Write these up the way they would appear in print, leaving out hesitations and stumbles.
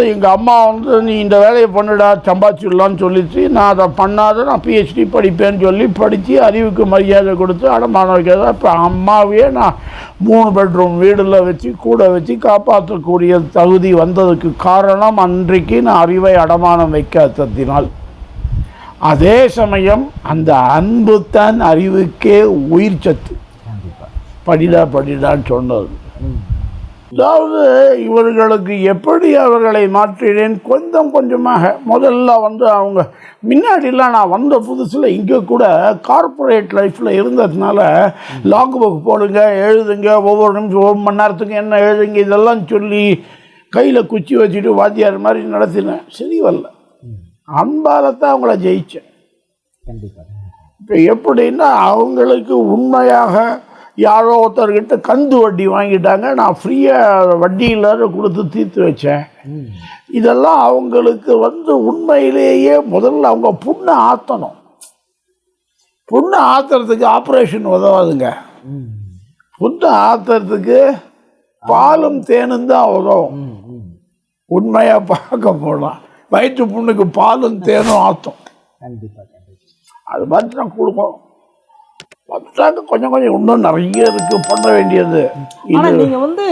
எங்கள் அம்மா வந்து நீ இந்த வேலையை பண்ணுடா சம்பாதிச்சிடலான்னு சொல்லிச்சு. நான் அதை பண்ணாத நான் பிஹெச்டி படிப்பேன்னு சொல்லி படித்து அறிவுக்கு மரியாதை கொடுத்து அடமானம் வைக்கிறதா. இப்போ அம்மாவையே நான் 3 பெட்ரூம் வீடில் வச்சு கூட வச்சு காப்பாற்றக்கூடிய தகுதி வந்ததுக்கு காரணம் அன்றைக்கு நான் அறிவை அடமானம் வைக்காததினால். அதே சமயம் அந்த அன்பு தான் அறிவுக்கே உயிர் சத்து. படிடான்னு சொன்னது. அதாவது இவர்களுக்கு எப்படி அவர்களை மாற்றினேன் கொஞ்சம் கொஞ்சமாக. முதல்ல வந்து அவங்க முன்னாடிலாம் நான் வந்த புதுசில் இங்கே கூட கார்ப்பரேட் லைஃப்பில் இருந்ததுனால லாக் புக் போடுங்க, எழுதுங்க, ஒவ்வொரு நிமிஷம் 1 மணி நேரத்துக்கு என்ன எழுதுங்க இதெல்லாம் சொல்லி கையில் குச்சி வச்சுட்டு வாத்தியார் மாதிரி நடத்தினேன். சரி வரல. அன்பாலத்தான் அவங்கள ஜெயித்தேன். இப்போ எப்படின்னா அவங்களுக்கு உண்மையாக யாரோ ஒருத்தர்கிட்ட கந்து வட்டி வாங்கிட்டாங்க, நான் ஃப்ரீயாக வட்டியில் கொடுத்து தீர்த்து வச்சேன். இதெல்லாம் அவங்களுக்கு வந்து உண்மையிலேயே முதல்ல அவங்க புண்ணை ஆற்றணும். புண்ணை ஆற்றுறதுக்கு ஆப்ரேஷன் உதவாதுங்க. புண்ணை ஆற்றுறதுக்கு பாலும் தேனும் தான் உதவும். உண்மையாக பார்க்க போனால் வயிற்று புண்ணுக்கு பாலும் தேனும் ஆற்றும். அது மாதிரி தான் கொடுக்கணும். கொஞ்சம் கொஞ்சம் இன்னும் நிறைய இருக்கு பண்ண வேண்டியது. நீங்க வந்து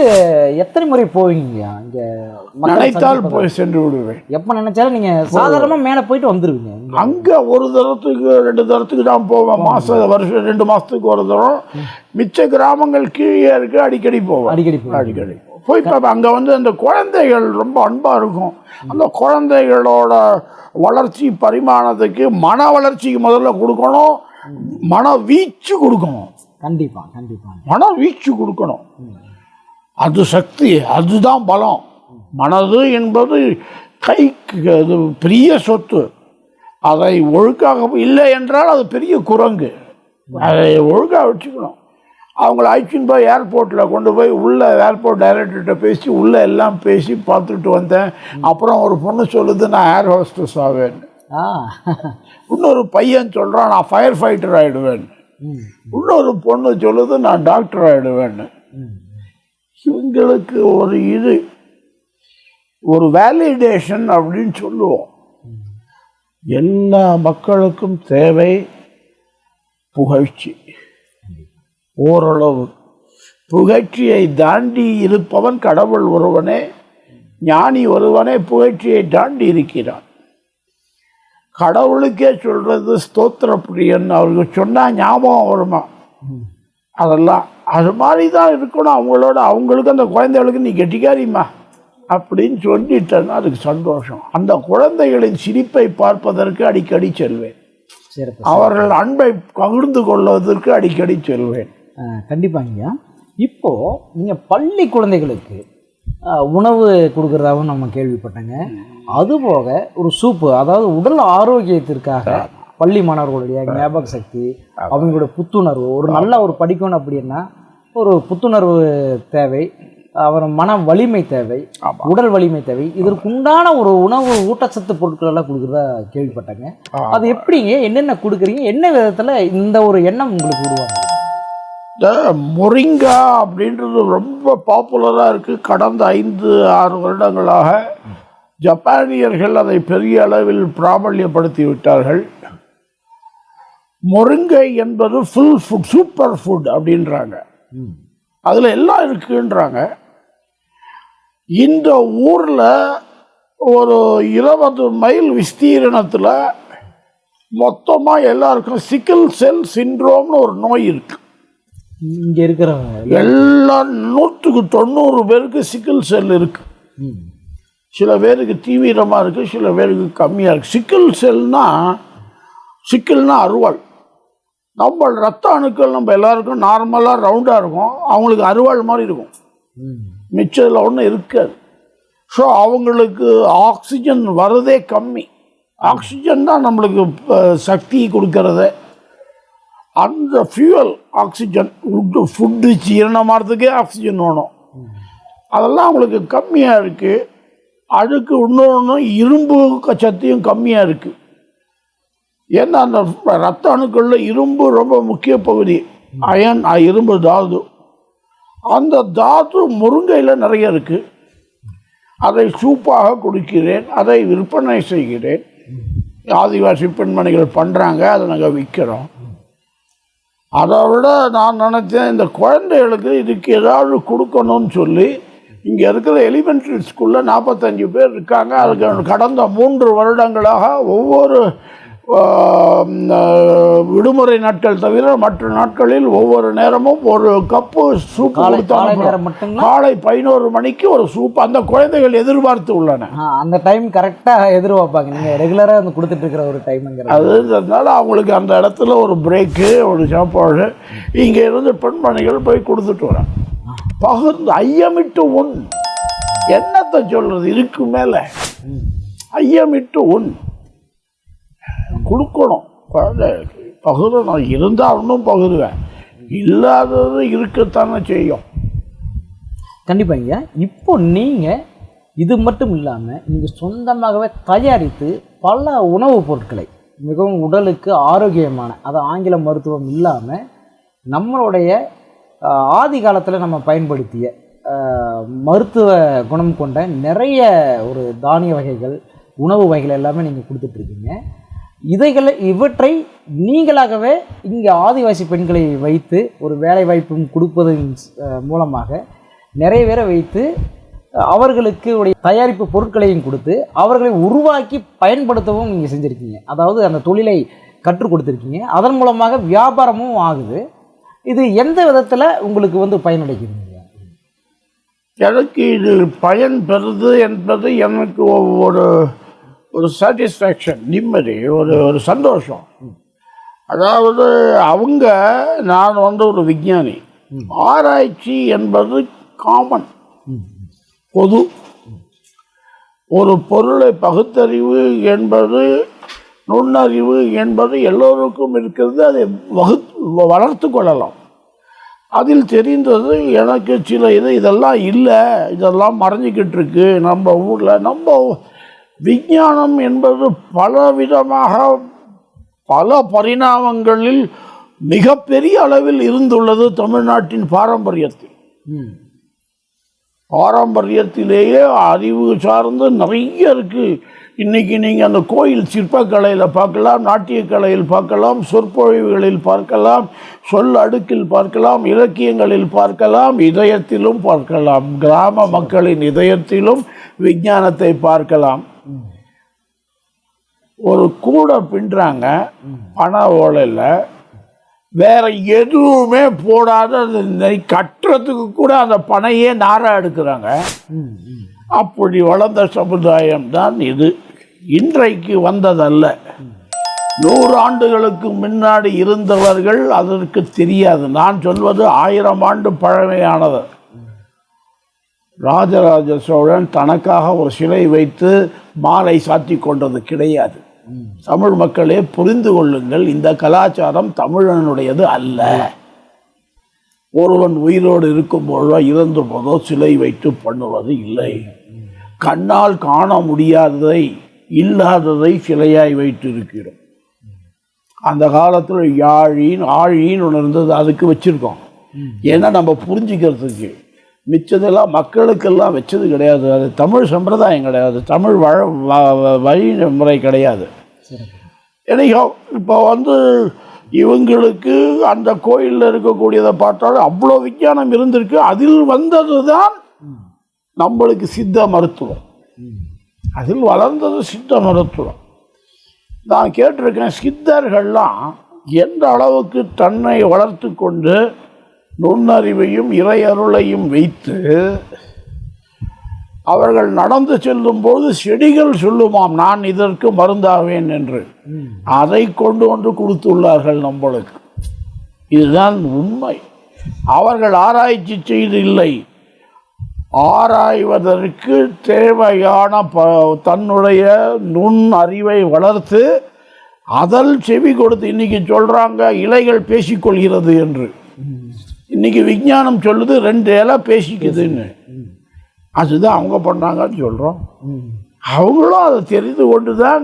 எத்தனை முறை போவீங்க? இங்க நினைத்தால் போய் சென்று விடுவேன். எப்ப நினைச்சாலும் நீங்க சாதாரணமா மேல போயிட்டு வந்துருவீங்க. அங்க ஒரு தரத்துக்கு 2 தரத்துக்கு தான் போவேன். வருஷம் 2 மாசத்துக்கு ஒரு தரம். மிச்ச கிராமங்கள் கீழே இருக்கு, அடிக்கடி போவேன். அடிக்கடி போய் பார்ப்பேன். அங்கே வந்து அந்த குழந்தைகள் ரொம்ப அன்பாக இருக்கும். அந்த குழந்தைகளோட வளர்ச்சி பரிமாணத்துக்கு மன வளர்ச்சிக்கு முதல்ல கொடுக்கணும், மன வீச்சு கொடுக்கணும். மன வீச்சு கொடுக்கணும். அது சக்தி, அதுதான் பலம். மனது என்பது கைக்கு அது பெரிய சொத்து. அதை ஒழுக்காக இல்லை என்றால் அது பெரிய குரங்கு. அதை ஒழுக்காக வச்சுக்கணும். அவங்கள அழைச்சின்னு போய் ஏர்போர்ட்டில் கொண்டு போய் உள்ளே ஏர்போர்ட் டைரக்டர்கிட்ட பேசி உள்ளே எல்லாம் பேசி பார்த்துட்டு வந்தேன். அப்புறம் ஒரு பொண்ணு சொல்லுது நான் ஏர் ஹோஸ்டஸ் ஆவேன்னு. இன்னொரு பையன் சொல்கிறான் நான் ஃபயர் ஃபைட்டர் ஆகிடுவேன்னு. இன்னொரு பொண்ணு சொல்லுது நான் டாக்டர் ஆகிடுவேன்னு. இவங்களுக்கு ஒரு வேலிடேஷன் அப்படின்னு சொல்லுவோம். எல்லா மக்களுக்கும் தேவை புகழ்ச்சி. ஓரளவு புகழ்ச்சியை தாண்டி இருப்பவன் கடவுள் ஒருவனே, ஞானி ஒருவனே புகழ்ச்சியை தாண்டி இருக்கிறான். கடவுளுக்கே சொல்றது ஸ்தோத்திர பிரியன். அவருக்கு சொன்னால் ஞாபகம் வருமா? அதெல்லாம் அது மாதிரி தான் இருக்கணும். அவங்களுக்கு அந்த குழந்தைகளுக்கு நீ கெட்டிக்காரிம்மா அப்படின்னு சொல்லிட்டேன்னா அதுக்கு சந்தோஷம். அந்த குழந்தைகளின் சிரிப்பை பார்ப்பதற்கு அடிக்கடி செல்வேன். அவர்கள் அன்பை பகிர்ந்து கொள்வதற்கு அடிக்கடி செல்வேன். கண்டிப்பாங்க. இப்போ நீங்கள் பள்ளி குழந்தைகளுக்கு உணவு கொடுக்குறதாகவும் நம்ம கேள்விப்பட்டேங்க. அதுபோக ஒரு சூப்பு, அதாவது உடல் ஆரோக்கியத்திற்காக பள்ளி மாணவர்களுடைய ஞாபக சக்தி, அவங்களோட புத்துணர்வு, ஒரு நல்ல ஒரு படிக்கணும் அப்படின்னா ஒரு புத்துணர்வு தேவை, அவர் மன வலிமை தேவை, உடல் வலிமை தேவை. இதற்கு உண்டான ஒரு உணவு ஊட்டச்சத்து பொருட்கள் எல்லாம் கொடுக்குறதா கேள்விப்பட்டேங்க. அது எப்படிங்க, என்னென்ன கொடுக்குறீங்க, என்ன விதத்தில் இந்த ஒரு எண்ணம் உங்களுக்கு உருவாங்க? இந்த மொரிங்கா அப்படின்றது ரொம்ப பாப்புலராக இருக்குது. கடந்த 5-6 வருடங்களாக ஜப்பானியர்கள் அதை பெரிய அளவில் பிராபல்யப்படுத்தி விட்டார்கள். மொரிங்கை என்பது ஃபுல் ஃபுட், சூப்பர் ஃபுட் அப்படின்றாங்க. அதில் எல்லாம் இருக்குன்றாங்க. இந்த ஊரில் ஒரு 20 மைல் விஸ்தீரணத்தில் மொத்தமாக எல்லாருக்கும் சிக்கிள் செல் சிண்ட்ரோம்னு ஒரு நோய் இருக்குது. இங்கே இருக்கிறவங்க எல்லா 100-90 பேருக்கு சிக்கிள் செல் இருக்குது. சில பேருக்கு தீவிரமாக இருக்குது, சில பேருக்கு கம்மியாக இருக்குது. சிக்கிள்னா அருவாள். நம்ம ரத்த அணுக்கள் நம்ம எல்லாருக்கும் நார்மலாக ரவுண்டாக இருக்கும், அவங்களுக்கு அருவாள் மாதிரி இருக்கும். மிச்சத்தில் ஒன்றும் இருக்காது. ஸோ அவங்களுக்கு ஆக்சிஜன் வரதே கம்மி. ஆக்சிஜன் தான் நம்மளுக்கு சக்தி கொடுக்கறதே. அந்த ஃபியூவல் ஆக்சிஜன், ஃபுட்டு ஜீரணமாகிறதுக்கே ஆக்சிஜன் வேணும். அதெல்லாம் அவங்களுக்கு கம்மியாக இருக்குது. அதுக்கு இன்னொன்று இரும்பு சக்தியும் கம்மியாக இருக்குது. ஏன்னா அந்த ரத்த அணுக்களில் இரும்பு ரொம்ப முக்கிய பகுதி. அயன், இரும்பு தாது. அந்த தாது முருங்கையில் நிறைய இருக்குது. அதை சூப்பாக கொடுக்கிறேன், அதை விற்பனை செய்கிறேன். ஆதிவாசி பெண்மணிகள் பண்ணுறாங்க, அதை நாங்கள் விற்கிறோம். அதை விட நான் நினச்சேன், இந்த குழந்தைகளுக்கு இதுக்கு ஏதாவது கொடுக்கணும்னு சொல்லி இங்கே இருக்கிற எலிமெண்ட்ரி ஸ்கூலில் 45 பேர் இருக்காங்க. அதுக்கு கடந்த 3 வருடங்களாக ஒவ்வொரு விடுமுறை நாட்கள் தவிர மற்ற நாட்களில் ஒவ்வொரு நேரமும் ஒரு கப்பு சூப் காலை 11 மணிக்கு ஒரு சூப் அந்த குழந்தைகள் எதிர்பார்த்து உள்ளன. அந்த டைம் கரெக்டாக எதிர்பார்ப்பாங்க, நீங்கள் ரெகுலராக வந்து கொடுத்துட்டு இருக்கிற ஒரு டைமுங்கிற அதனால அவங்களுக்கு அந்த இடத்துல ஒரு பிரேக்கு, ஒரு சாப்பாடு இங்கே இருந்து பெண்மணிகள் போய் கொடுத்துட்டு வராங்க. பகிர்ந்து ஐயமிட்டு உண், என்னத்தை சொல்றது, இதுக்கு மேலே ஐயமிட்டு உண் கொடுக்கணும். பகிரணும், இருந்தால் இன்னும் பகிருவேன், இல்லாதது இருக்கத்தானே செய்யும். கண்டிப்பாங்க. இப்போ நீங்கள் இது மட்டும் இல்லாமல் நீங்கள் சொந்தமாகவே தயாரித்து பல உணவுப் பொருட்களை மிகவும் உடலுக்கு ஆரோக்கியமான, அது ஆங்கில மருத்துவம் இல்லாமல் நம்மளுடைய ஆதி காலத்தில் நம்ம பயன்படுத்திய மருத்துவ குணம் கொண்ட நிறைய ஒரு தானிய வகைகள், உணவு வகைகள் எல்லாமே நீங்கள் கொடுத்துட்ருக்கீங்க. இவற்றை நீங்களாகவே இங்கே ஆதிவாசி பெண்களை வைத்து ஒரு வேலை வாய்ப்பும் கொடுப்பதன் மூலமாக நிறைய பேரை வைத்து அவர்களுக்கு உடைய தயாரிப்பு பொருட்களையும் கொடுத்து அவர்களை உருவாக்கி பயன்படுத்தவும் நீங்கள் செஞ்சுருக்கீங்க. அதாவது அந்த தொழிலை கற்றுக் கொடுத்துருக்கீங்க, அதன் மூலமாக வியாபாரமும் ஆகுது. இது எந்த விதத்தில் உங்களுக்கு வந்து பயனடைக்குதுங்க? எனக்கு இது பயன் பெறுது என்பது எனக்கு ஒரு சாட்டிஸ்ஃபேக்ஷன், நிம்மதி, ஒரு சந்தோஷம். அதாவது நான் ஒரு விஞ்ஞானி, ஆராய்ச்சி என்பது காமன், பொது. ஒரு பொருளை பகுத்தறிவு என்பது, நுண்ணறிவு என்பது எல்லோருக்கும் இருக்கிறது. அதை வளர்த்து கொள்ளலாம். அதில் தெரிந்தது எனக்கு சில இதெல்லாம் இல்லை, இதெல்லாம் மறைஞ்சிக்கிட்டு இருக்கு நம்ம ஊரில். நம்ம விஞ்ஞானம் என்பது பலவிதமாக பல பரிணாமங்களில் மிகப்பெரிய அளவில் இருந்துள்ளது தமிழ்நாட்டின் பாரம்பரியத்திலேயே அறிவு சார்ந்து நிறைய இருக்குது. இன்றைக்கி நீங்கள் அந்த கோயில் சிற்பக்கலையில் பார்க்கலாம், நாட்டியக்கலையில் பார்க்கலாம், சொற்பொழிவுகளில் பார்க்கலாம், சொல் அடுக்கில் பார்க்கலாம், இலக்கியங்களில் பார்க்கலாம், இதயத்திலும் பார்க்கலாம். கிராம மக்களின் இதயத்திலும் விஞ்ஞானத்தை பார்க்கலாம். ஒரு கூடை பின்னுறாங்க பண ஓலையில், வேற எதுவுமே போடாத கட்டுறதுக்கு கூட அந்த பனையே நாராக எடுக்கிறாங்க. அப்படி வளர்ந்த சமுதாயம் தான் இது. இன்றைக்கு வந்ததல்ல. 100 ஆண்டுகளுக்கு முன்னாடி இருந்தவர்கள் அதற்கு தெரியாது. நான் சொல்வது 1000 ஆண்டு பழமையானது. ராஜராஜ சோழன் தனக்காக ஒரு சிலை வைத்து மாலை சாத்தி கொண்டது கிடையாது. தமிழ் மக்களே புரிந்து கொள்ளுங்கள், இந்த கலாச்சாரம் தமிழனுடையது அல்ல. ஒருவன் உயிரோடு இருக்கும்போதோ இறந்து போதோ சிலை வைத்து பண்ணுவது இல்லை. கண்ணால் காண முடியாததை, இல்லாததை சிலையாய் வைத்து இருக்கிறோம். அந்த காலத்தில் ஆழின்னு ஒன்று இருந்தது, அதுக்கு வச்சுருக்கோம். ஏன்னா நம்ம புரிஞ்சுக்கிறதுக்கு. மிச்சதெல்லாம் மக்களுக்கெல்லாம் வச்சது கிடையாது. அது தமிழ் சம்பிரதாயம் கிடையாது, தமிழ் வழிமுறை கிடையாது. எனக்கோ இப்போ இவங்களுக்கு அந்த கோயிலில் இருக்கக்கூடியதை பார்த்தாலும் அவ்வளோ விஞ்ஞானம் இருந்திருக்கு. அதில் வந்தது தான் நம்மளுக்கு சித்த மருத்துவம். அதில் வளர்ந்தது சித்த மருத்துவம். நான் கேட்டிருக்கேன், சித்தர்கள்லாம் எந்த அளவுக்கு தன்னை வளர்த்து கொண்டு நுண்ணறிவையும் இறை அருளையும் வைத்து அவர்கள் நடந்து செல்லும்போது செடிகள் சொல்லுமாம், நான் இதற்கு மருந்தாவேன் என்று. அதை கொண்டு கொடுத்துள்ளார்கள் நம்மளுக்கு. இதுதான் உண்மை. அவர்கள் ஆராய்ச்சி செய்து இல்லை, ஆராய்வதற்கு தேவையான தன்னுடைய நுண் அறிவை வளர்த்து அதல் செவி கொடுத்து. இன்னைக்கு சொல்றாங்க இலைகள் பேசிக்கொள்கிறது என்று. இன்னைக்கு விஞ்ஞானம் சொல்லுது 2 இலை பேசிக்குதுன்னு. அதுதான் அவங்க பண்ணாங்கன்னு சொல்கிறோம். அவங்களும் அதை தெரிந்து கொண்டு தான்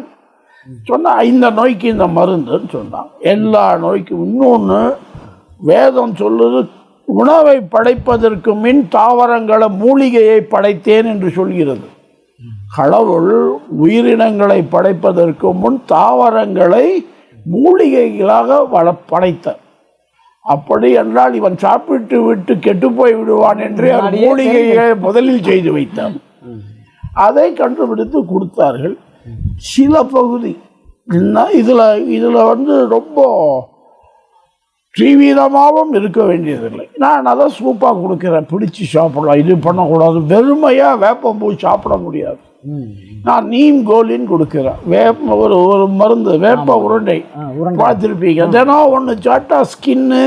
சொன்னால் இந்த நோய்க்கு இந்த மருந்துன்னு சொன்னாங்க. எல்லா நோய்க்கும். இன்னொன்று வேதம் சொல்லுது, உணவை படைப்பதற்கு மின் தாவரங்களை மூலிகையை படைத்தேன் என்று சொல்கிறது. கடவுள் உயிரினங்களை படைப்பதற்கு முன் தாவரங்களை மூலிகைகளாக படைத்தார். அப்படி என்றால் இவன் சாப்பிட்டு விட்டு கெட்டு போய் விடுவான் என்று அவர் மூலிகையை முதலில் செய்து வைத்தார். அதை கண்டுபிடித்து கொடுத்தார்கள். சில பகுதி இதில் வந்து ரொம்ப தீவிரமாகவும் இருக்க வேண்டியதில்லை. நான் அதை சூப்பாக கொடுக்குறேன், பிடிச்சி சாப்பிடலாம். இது பண்ணக்கூடாது, வெறுமையாக வேப்பம்பூ சாப்பிட முடியாது. நான் நீம் கோலின்னு கொடுக்குறேன். ஒரு மருந்து வேப்ப உருண்டை பார்த்துருப்பீங்க. தினம் ஒன்று சாப்பிட்டா ஸ்கின்னு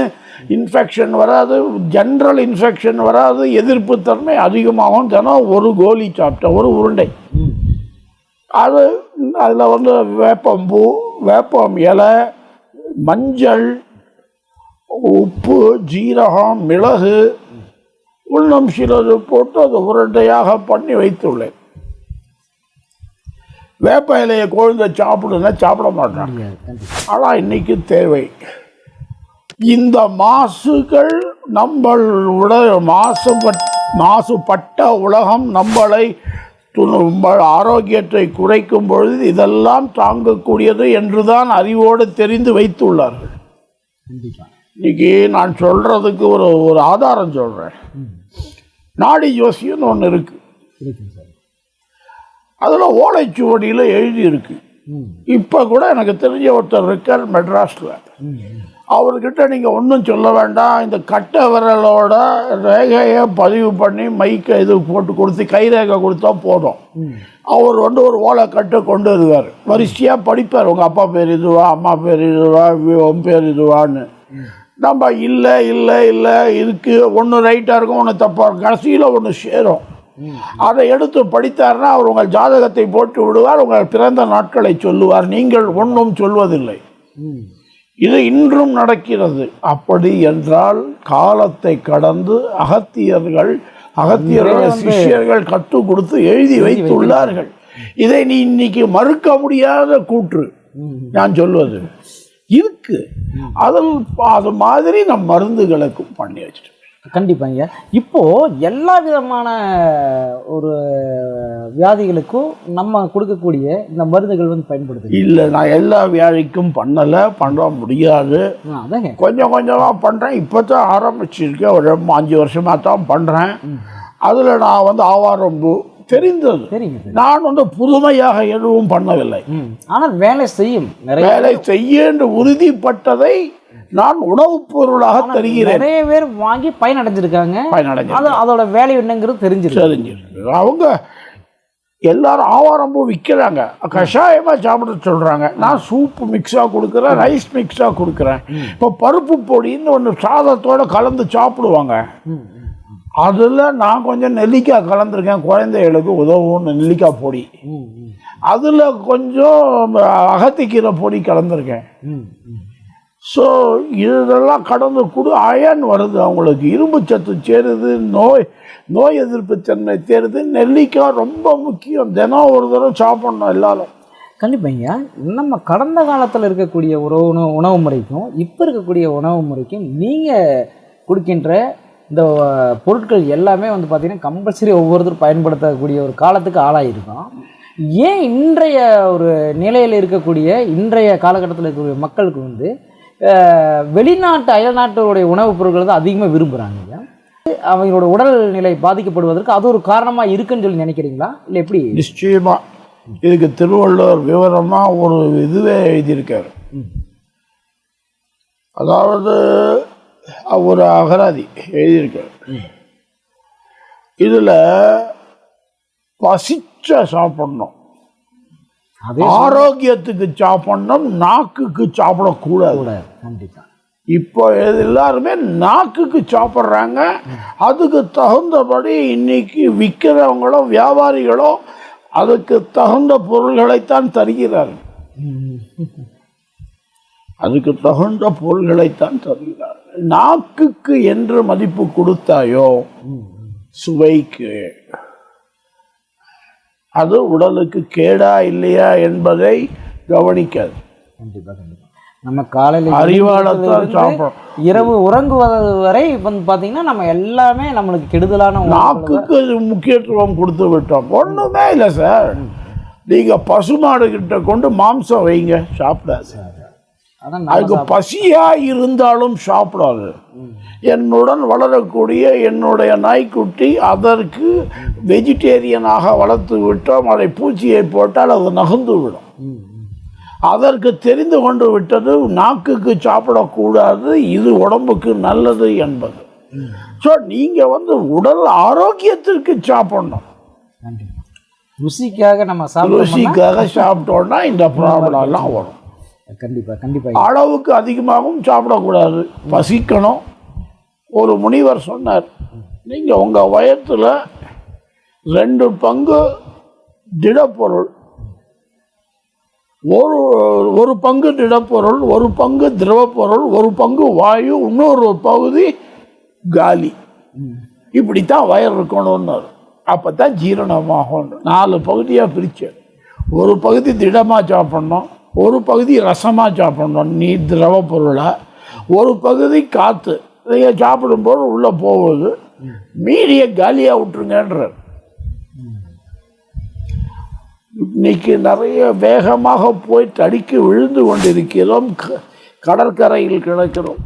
இன்ஃபெக்ஷன் வராது, ஜென்ரல் இன்ஃபெக்ஷன் வராது, எதிர்ப்பு தன்மை அதிகமாகும். தினம் ஒரு கோலி சாப்பிட்டேன், ஒரு உருண்டை. அதில் வந்து வேப்பம்பூ, வேப்பம் இலை, மஞ்சள், உப்பு, ஜீரகம், மிளகு, இன்னும் சிலது போட்டு அதை உருண்டையாக பண்ணி வைத்துள்ளேன். வேப்ப இலையை குழந்தை சாப்பிடுன்னா சாப்பிட மாட்டாங்க. ஆனால் இன்னைக்கு தேவை. இந்த மாசுகள் மாசுபட்ட உலகம் நம்மளை ஆரோக்கியத்தை குறைக்கும் பொழுது இதெல்லாம் தாங்கக்கூடியது என்றுதான் அறிவோடு தெரிந்து வைத்துள்ளார்கள். இன்னைக்கு நான் சொல்றதுக்கு ஒரு ஆதாரம் சொல்றேன். நாடி ஜோசியம்னு ஒன்று இருக்கு. அதில் ஓலைச்சுவடியில் எழுதியிருக்கு. இப்போ கூட எனக்கு தெரிஞ்ச ஒருத்தர் இருக்கார் மெட்ராஸில். அவர்கிட்ட நீங்கள் ஒன்றும் சொல்ல வேண்டாம், இந்த கட்டை விரலோட ரேகையை பதிவு பண்ணி மைக்கை இது போட்டு கொடுத்து கைரேகை கொடுத்தா போதும். அவர் வந்து ஒரு ஓலை கட்டை கொண்டு வருவார், வரிசையாக படிப்பார். உங்கள் அப்பா பேர் இதுவா, அம்மா பேர் இதுவா, உன் பேர் இதுவான்னு. நம்ம இல்லை இல்லை இல்லை இதுக்கு ஒன்று ரைட்டாக இருக்கும், ஒன்று தப்பாக இருக்கும், கடைசியில் ஒன்று சேரும். அதை எடுத்து படித்தார்னா அவர் உங்கள் ஜாதகத்தை போட்டு விடுவார், உங்கள் பிறந்த நாட்களை சொல்லுவார். நீங்கள் ஒன்றும் சொல்வதில்லை. இது இன்றும் நடக்கிறது. அப்படி என்றால் காலத்தை கடந்து அகத்தியர்கள் சிஷ்யர்கள் கற்றுக் கொடுத்து எழுதி வைத்துள்ளார்கள். இதை நீ இன்னைக்கு மறுக்க முடியாத கூற்று நான் சொல்வது இருக்கு. அது மாதிரி நம் மருந்துகளுக்கும் பண்ணி வச்சுட்டு கண்டிப்பாங்க. இப்போது எல்லா விதமான ஒரு வியாதிகளுக்கும் நம்ம கொடுக்கக்கூடிய இந்த மருந்துகள் வந்து பயன்படுது இல்லை. நான் எல்லா வியாதிக்கும் பண்ண முடியாது. கொஞ்சம் கொஞ்சமாக பண்ணுறேன். இப்போ தான் ஆரம்பிச்சிருக்கேன், ஒரு 5 வருஷமாக தான் பண்ணுறேன். அதில் நான் வந்து ஆவாரம்பூ தெரிந்தது. நான் வந்து புதுமையாக எதுவும் பண்ணவில்லை. ஆனால் வேலை செய்ய என்று உறுதிப்பட்டதை நான் உணவுப் பொருளாக தருகிறேன். நிறைய பேர் வாங்கி பயனடைஞ்சிருக்காங்க. அதோட வேலை என்னங்கிறது தெரிஞ்சிருக்கு. அவங்க எல்லாரும் ஆவாரம்பூ விற்கிறாங்க, கஷாயமாக சாப்பிட சொல்கிறாங்க. நான் சூப்பு மிக்ஸாக கொடுக்குறேன், ரைஸ் மிக்ஸாக கொடுக்குறேன். இப்போ பருப்பு பொடின்னு ஒன்று சாதத்தோடு கலந்து சாப்பிடுவாங்க. அதில் நான் கொஞ்சம் நெல்லிக்காய் கலந்துருக்கேன், குழந்தைகளுக்கு உதவும் நெல்லிக்காய் பொடி. அதில் கொஞ்சம் அகத்திக்கீரை பொடி கலந்துருக்கேன். ஸோ இதெல்லாம் கடந்து அயன் வருது, அவங்களுக்கு இரும்பு சத்து சேருது, நோய் எதிர்ப்பு தன்மை சேருது. நெல்லிக்காய் ரொம்ப முக்கியம், தினம் ஒரு தடவை சாப்பிடணும் எல்லாரும். கண்டிப்பாங்க. நம்ம கடந்த காலத்தில் இருக்கக்கூடிய உணவு முறைக்கும் இப்போ இருக்கக்கூடிய உணவு முறைக்கும் நீங்கள் கொடுக்கின்ற இந்த பொருட்கள் எல்லாமே வந்து பார்த்திங்கன்னா கம்பல்சரி ஒவ்வொருத்தரும் பயன்படுத்தக்கூடிய ஒரு காலத்துக்கு ஆளாயிருக்கும். ஏன் இன்றைய ஒரு நிலையில் இருக்கக்கூடிய இன்றைய காலகட்டத்தில் இருக்கக்கூடிய மக்களுக்கு வந்து வெளிநாட்டு அயல்நாட்டுடைய உணவுப் பொருட்கள் தான் அதிகமாக விரும்புகிறாங்க? அவங்களோட உடல்நிலை பாதிக்கப்படுவதற்கு அது ஒரு காரணமாக இருக்குன்னு சொல்லி நினைக்கிறீங்களா, இல்லை எப்படி? நிச்சயமாக இதுக்கு திருவள்ளுவர் விவரமாக ஒரு இதுவே எழுதியிருக்காரு. அதாவது ஒரு அகராதி எழுதியிருக்காரு. இதில் பசிச்ச சாப்பிடணும், ஆரோக்கியத்துக்கு சாப்பிடணும், நாக்குக்கு சாப்பிடக்கூடாது. இப்போ எல்லாருமே நாக்குக்கு சாப்பிட்றாங்க. அதுக்கு தகுந்தபடி இன்னைக்கு விற்கிறவங்களோ வியாபாரிகளோ அதுக்கு தகுந்த பொருள்களைத்தான் தருகிறார்கள். நாக்குக்கு என்று மதிப்பு கொடுத்தாயோ சுவைக்கு, அது உடலுக்கு கேடா இல்லையா என்பதை கவனிக்காது. கண்டிப்பாக. நம்ம காலையில் அறிவாளத்தான் சாப்பிட்றோம். இரவு உறங்குவது வரை வந்து பார்த்தீங்கன்னா நம்ம எல்லாமே நம்மளுக்கு கெடுதலான நாக்குக்கு முக்கியத்துவம் கொடுத்து விட்டோம். ஒன்றுமே இல்லை சார். நீங்கள் பசுமாடு கிட்ட கொண்டு மாம்சம் வைங்க, சாப்பிடாது. அதுக்கு பசியாக இருந்தாலும் சாப்பிடாது. என்னுடன் வளரக்கூடிய என்னுடைய நாய்க்குட்டி அதற்கு வெஜிடேரியனாக வளர்த்து விட்டோம். அதை பூச்சியை போட்டால் அது நகர்ந்து விடும். அதற்கு தெரிந்து கொண்டு விட்டது நாக்குக்கு சாப்பிடக்கூடாது, இது உடம்புக்கு நல்லது என்பது. ஸோ நீங்கள் வந்து உடல் ஆரோக்கியத்திற்கு சாப்பிடணும். ருசிக்காக நம்ம ருசிக்காக சாப்பிட்டோன்னா இந்த ப்ராப்ளம்லாம் வரும். கண்டிப்பாக அளவுக்கு அதிகமாகவும் சாப்பிடக்கூடாது, பசிக்கணும். ஒரு முனிவர் சொன்னார், நீங்கள் உங்கள் வயத்தில் 2 பங்கு திடப்பொருள், ஒரு பங்கு திடப்பொருள், 1 பங்கு திரவப்பொருள், 1 பங்கு வாயு, இன்னொரு பகுதி காலி, இப்படித்தான் வயர் இருக்கணும்னாரு. அப்போ தான் ஜீரணமாகும். 4 பகுதியாக பிரித்து, ஒரு பகுதி திடமாக சாப்பிட்ணும், ஒரு பகுதி ரசமாக சாப்பிட்ணும் நீர் திரவ பொருளை, ஒரு பகுதி காற்று நீங்கள் சாப்பிடும்போது உள்ளே போகுது, மீடியை காலியாக விட்டுருங்கன்றார். இன்னைக்கு நிறைய வேகமாக போய் தடிக்கு விழுந்து கொண்டிருக்கிறோம். கடற்கரையில் கிடக்கிறோம்,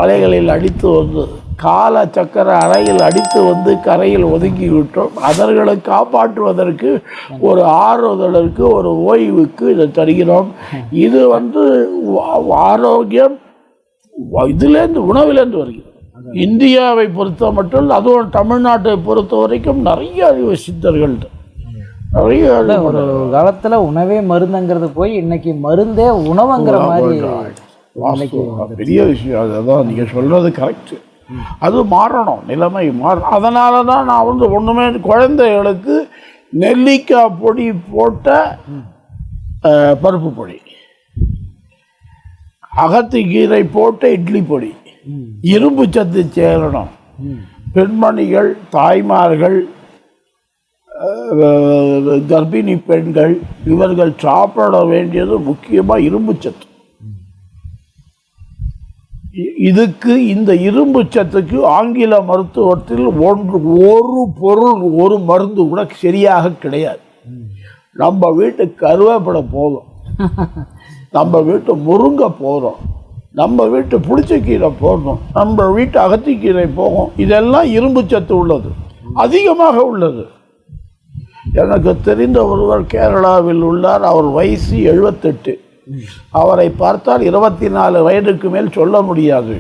அலைகளில் அடித்து வந்து கால சக்கர அலையில் அடித்து வந்து கரையில் ஒதுங்கி விட்டோம். அவர்களை காப்பாற்றுவதற்கு ஒரு ஆறுதலுக்கு ஒரு ஓய்வுக்கு இதை தருகிறோம். இது வந்து ஆரோக்கியம் இதுலேருந்து உணவிலேருந்து வருகிறது. இந்தியாவை பொறுத்த மட்டும், அதுவும் தமிழ்நாட்டை பொறுத்த வரைக்கும் நிறைய அறிவு சித்தர்கள், நிறைய ஒரு காலத்தில் உணவே மருந்துங்கிறது போய் இன்னைக்கு மருந்தே உணவுங்கிற மாதிரி பெரிய விஷயம். அதுதான் நீங்கள் சொல்கிறது கரெக்டு. அது மாறணும், நிலைமை மாறணும். அதனால தான் நான் வந்து ஒன்றுமே குழந்தைகளுக்கு நெல்லிக்காய் பொடி போட்ட பருப்பு பொடி, அகத்திக்கீரை போட்ட இட்லி பொடி, இரும்பு சத்து சேரணும். பெண்மணிகள், தாய்மார்கள், கர்ப்பிணி பெண்கள் இவர்கள் சாப்பிட வேண்டியது முக்கியமாக இரும்பு சத்து. இதுக்கு இந்த இரும்பு சத்துக்கு ஆங்கில மருத்துவத்தில் ஒரு பொருள், ஒரு மருந்து கூட சரியாக கிடையாது. நம்ம வீட்டு கருவேப்பிலை போதும், நம்ம வீட்டு முருங்கை போதும், நம்ம வீட்டு புளிச்சக்கீரை போதும், நம்ம வீட்டு அகத்திக்கீரை போகும். இதெல்லாம் இரும்பு சத்து உள்ளது, அதிகமாக உள்ளது. எனக்கு தெரிந்த ஒருவர் கேரளாவில் உள்ளார். அவர் வயசு 78. அவரை பார்த்தால் 24 வயதுக்கு மேல் சொல்ல முடியாது.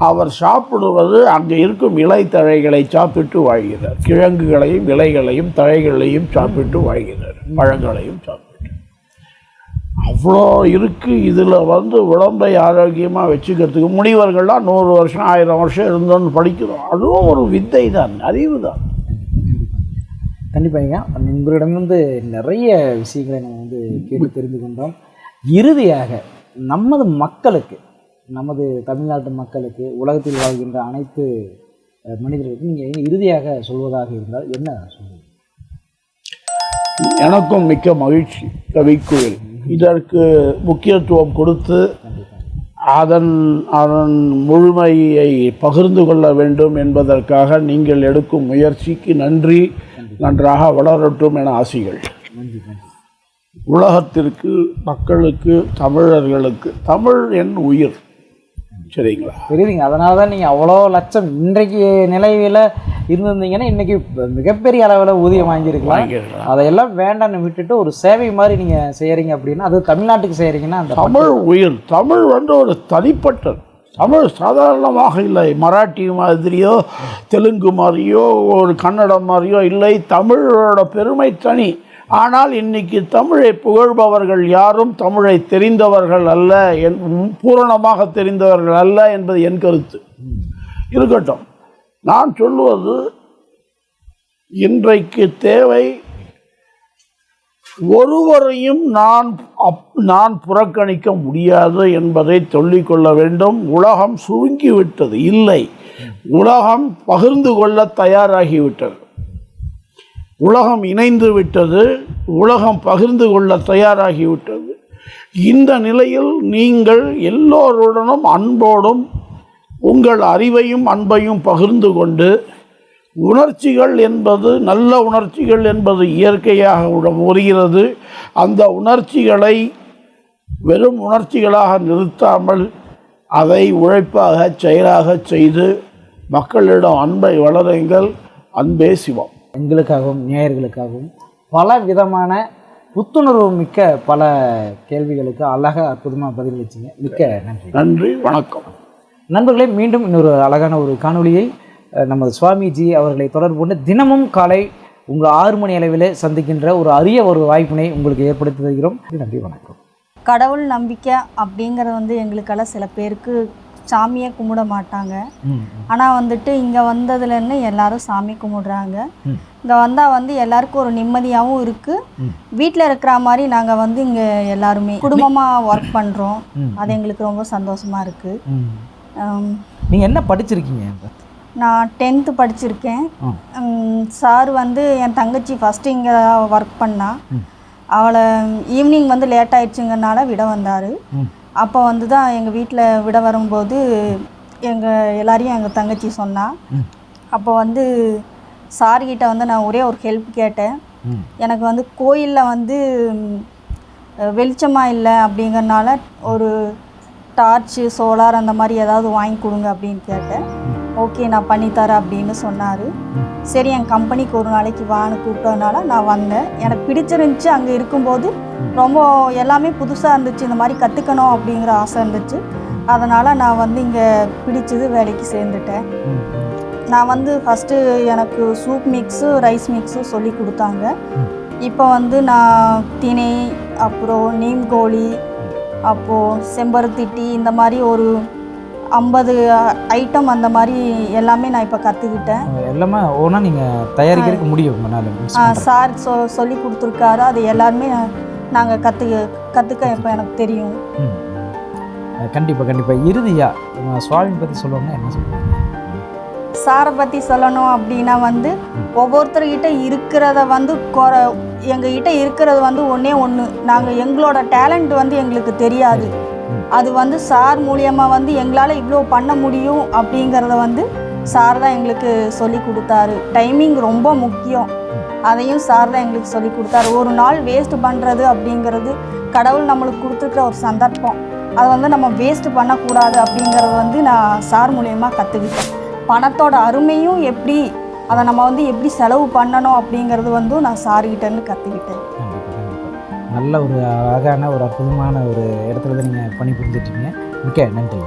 அவர் சாப்பிடுவது அங்கே இருக்கும் இலைத்தழைகளை சாப்பிட்டு வாழ்கிறார். கிழங்குகளையும் இலைகளையும் தழைகளையும் சாப்பிட்டு வாழ்கிறார், பழங்களையும் சாப்பிட்டு. அவ்வளோ இருக்குது. இதில் வந்து உடம்பை ஆரோக்கியமாக வச்சுக்கிறதுக்கு முனிவர்கள்லாம் 100 வருஷம் 1000 வருஷம் இருந்தோன்னு படிக்கிறோம். அதுவும் ஒரு வித்தை தான், அறிவு தான். கண்டிப்பாக உங்களிடம் வந்து நிறைய விஷயங்களை நம்ம வந்து கேட்டு தெரிந்து கொண்டோம். இறுதியாக நமது மக்களுக்கு, நமது தமிழ்நாட்டு மக்களுக்கு, உலகத்தில் வாழ்கின்ற அனைத்து மனிதர்களுக்கும் நீங்கள் இறுதியாக சொல்வதாக இருந்தால் என்ன சொல்லுங்கள்? எனக்கும் மிக்க மகிழ்ச்சி கவிக்குயில். இதற்கு முக்கியத்துவம் கொடுத்து அதன் முழுமையை பகிர்ந்து கொள்ள வேண்டும் என்பதற்காக நீங்கள் எடுக்கும் முயற்சிக்கு நன்றி. நன்றாக வளரட்டும் என ஆசிகள். உலகத்திற்கு, மக்களுக்கு, தமிழர்களுக்கு தமிழ் என் உயிர். சரிங்களா? தெரியுதுங்க. அதனால தான் நீங்கள் அவ்வளோ லட்சம் இன்றைக்கு நிலையில் இருந்திருந்தீங்கன்னா இன்றைக்கி மிகப்பெரிய அளவில் ஊதியம் வாங்கியிருக்கலாம். அதையெல்லாம் வேண்டான்னு விட்டுட்டு ஒரு சேவை மாதிரி நீங்கள் செய்கிறீங்க அப்படின்னா, அது தமிழ்நாட்டுக்கு செய்கிறீங்கன்னா அந்த தமிழ் உயிர். தமிழ் வந்து ஒரு தனிப்பட்ட, தமிழ் சாதாரணமாக இல்லை. மராட்டி மாதிரியோ தெலுங்கு மாதிரியோ ஒரு கன்னடம் மாதிரியோ இல்லை. தமிழோட பெருமை தனி. ஆனால் இன்னைக்கு தமிழை புகழ்பவர்கள் யாரும் தமிழை தெரிந்தவர்கள் அல்ல, பூரணமாக தெரிந்தவர்கள் அல்ல என்பது என் கருத்து. இருக்கட்டும், நான் சொல்லுவது இன்றைக்கு தேவை ஒருவரையும் நான் புறக்கணிக்க முடியாது என்பதை சொல்லிக்கொள்ள வேண்டும். உலகம் சுருங்கிவிட்டது இல்லை, உலகம் பகிர்ந்து கொள்ள தயாராகிவிட்டது. உலகம் இணைந்து விட்டது, உலகம் பகிர்ந்து கொள்ள தயாராகிவிட்டது. இந்த நிலையில் நீங்கள் எல்லோருடனும் அன்போடும் உங்கள் அறிவையும் அன்பையும் பகிர்ந்து கொண்டு உணர்ச்சிகள் என்பது நல்ல உணர்ச்சிகள் என்பது இயற்கையாக வருகிறது. அந்த உணர்ச்சிகளை வெறும் உணர்ச்சிகளாக நிறுத்தாமல் அதை உழைப்பாக செயலாக செய்து மக்களிடம் அன்பை வளருங்கள். அன்பே சிவம். எங்களுக்காகவும் நேயர்களுக்காகவும் பல விதமான புத்துணர்வு மிக்க பல கேள்விகளுக்கு அழகாக அற்புதமாக பதிலளிச்சிங்க. மிக்க நன்றி. நன்றி, வணக்கம். நண்பர்களே, மீண்டும் இன்னொரு அழகான ஒரு காணொளியை நமது சுவாமிஜி அவர்களை தொடர்பு கொண்டு தினமும் காலை உங்கள் 6 மணி அளவில் சந்திக்கின்ற ஒரு அரிய ஒரு வாய்ப்பினை உங்களுக்கு ஏற்படுத்தி தருகிறோம். நன்றி, வணக்கம். கடவுள் நம்பிக்கை அப்படிங்கிறது வந்து எங்களுக்கெல்லாம் சில பேருக்கு சாமியை கும்பிட மாட்டாங்க. ஆனால் வந்துட்டு இங்கே வந்ததுலேருந்து எல்லாரும் சாமி கும்பிடுறாங்க. இங்கே வந்தால் வந்து எல்லாருக்கும் ஒரு நிம்மதியாகவும் இருக்குது. வீட்டில் இருக்கிற மாதிரி நாங்கள் வந்து இங்கே எல்லாருமே குடும்பமாக ஒர்க் பண்ணுறோம். அது எங்களுக்கு ரொம்ப சந்தோஷமாக இருக்குது. நீங்கள் என்ன படிச்சிருக்கீங்க? நான் 10th படிச்சிருக்கேன். சார் வந்து என் தங்கச்சி ஃபஸ்ட்டு இங்கே ஒர்க் பண்ணா. அவளை ஈவினிங் வந்து லேட் ஆயிடுச்சுங்கனால விட வந்தார். அப்போ வந்து தான் எங்கள் வீட்டில் விட வரும்போது எல்லாரையும் எங்கள் தங்கச்சி சொன்னா. அப்போ வந்து சார்கிட்ட வந்து நான் ஒரே ஒரு ஹெல்ப் கேட்டேன். எனக்கு வந்து கோயிலில் வந்து வெளிச்சமாக இல்லை அப்படிங்கிறனால ஒரு டார்ச்சு, சோலார் அந்த மாதிரி ஏதாவது வாங்கி கொடுங்க அப்படின்னு கேட்டேன். ஓகே, நான் பண்ணித்தரேன் அப்படின்னு சொன்னார். சரி, என் கம்பெனிக்கு ஒரு நாளைக்கு வான்னு கூப்பிட்டதுனால நான் வந்தேன். எனக்கு பிடிச்சிருந்துச்சு. அங்கே இருக்கும்போது ரொம்ப எல்லாமே புதுசாக இருந்துச்சு. இந்த மாதிரி கற்றுக்கணும் அப்படிங்கிற ஆசை இருந்துச்சு. அதனால் நான் வந்து இங்கே பிடிச்சது வேலைக்கு சேர்ந்துட்டேன். நான் வந்து ஃபஸ்ட்டு எனக்கு சூப் மிக்ஸு, ரைஸ் மிக்ஸு சொல்லி கொடுத்தாங்க. இப்போ வந்து நான் திணை, அப்புறம் நீம் கோழி, அப்போது செம்பருத்தி டீ, இந்த மாதிரி ஒரு 50 ஐட்டம் அந்த மாதிரி எல்லாமே நான் இப்போ கற்றுக்கிட்டேன். எல்லாமே ஓனா நீங்கள் தயாரிக்கிறதுக்கு முடியும். சார் சொல்லி கொடுத்துருக்காரு. அது எல்லாருமே நாங்கள் கற்றுக்க இப்போ எனக்கு தெரியும். கண்டிப்பாக. இறுதியாக சுவாமி பற்றி சொல்லுவாங்கன்னா என்ன சொல்லுவாங்க? சாரை பற்றி சொல்லணும் அப்படின்னா வந்து ஒவ்வொருத்தர்கிட்ட இருக்கிறத வந்து எங்ககிட்ட இருக்கிறது வந்து ஒன்று நாங்கள் எங்களோட டேலண்ட் வந்து எங்களுக்கு தெரியாது. அது வந்து சார் மூலியமாக வந்து எங்களால் இவ்வளோ பண்ண முடியும் அப்படிங்கிறத வந்து சார் தான் எங்களுக்கு சொல்லி கொடுத்தாரு. டைமிங் ரொம்ப முக்கியம். அதையும் சார் தான் எங்களுக்கு சொல்லி கொடுத்தாரு. ஒரு நாள் வேஸ்ட் பண்ணுறது அப்படிங்கிறது கடவுள் நம்மளுக்கு கொடுத்துருக்குற ஒரு சந்தர்ப்பம். அதை வந்து நம்ம வேஸ்ட் பண்ணக்கூடாது அப்படிங்கிறத வந்து நான் சார் மூலியமாக கற்றுக்கிட்டேன். பணத்தோட அருமையும் எப்படி, அதை நம்ம வந்து எப்படி செலவு பண்ணணும் அப்படிங்கிறது வந்து நான் சார்கிட்டேருந்து கற்றுக்கிட்டேன். நல்ல ஒரு அழகான ஒரு அற்புதமான ஒரு இடத்துல நீங்கள் பணி புரிஞ்சிட்ருக்கீங்க. மிக்க நன்றி.